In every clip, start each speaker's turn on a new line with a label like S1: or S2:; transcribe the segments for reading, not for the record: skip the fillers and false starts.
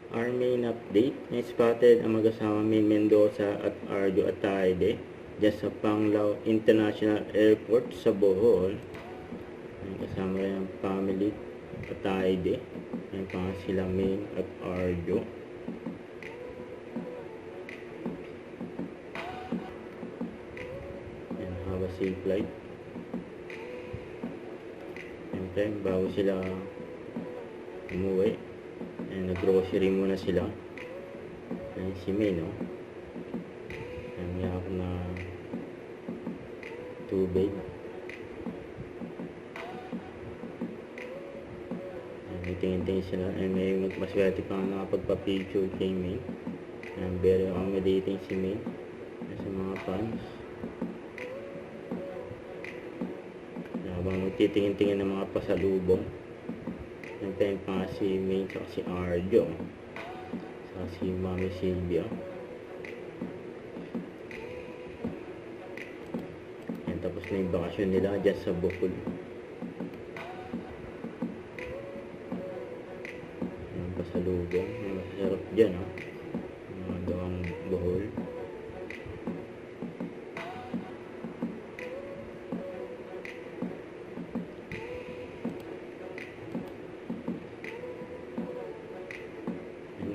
S1: Our main update, na-spotted ang mag-asama May Mendoza at Arjo Ataide dyan sa Panglao International Airport sa Bohol. Kasama rin ang family Ataide. Yan pa sila May at Arjo. Yan, have a safe flight. Siyempre, bago sila umuwi, nag-grocery muna sila. Ayan si May, no? Ayan, may ako na tubig. Ayan, tingin-tingin sila. Ayan, may maswerte pa nga nakapagpa-picture kay May. Ayan, very accommodating si May. Ayan, sa mga fans. Ayan, habang magtitingin-tingin ng mga pasalubong. Nagtayin pa nga si May at si Arjo. Saka si Mami Sylvia. Yan, tapos na yung bakasyon nila dyan sa Bohol. Yan, pasalubong. Yan, masarap dyan, ha. Mga gawang Bohol.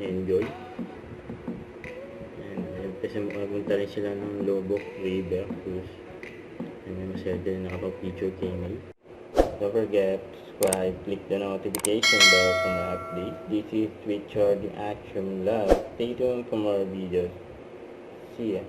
S1: Enjoy. And kasi magpunta rin sila ng Lobok River Cruise. And may masaya din nakapag-picture kay May. Don't forget to subscribe, click the notification bell for my update. This is Richard the Action Love. Stay tuned for more videos. See ya.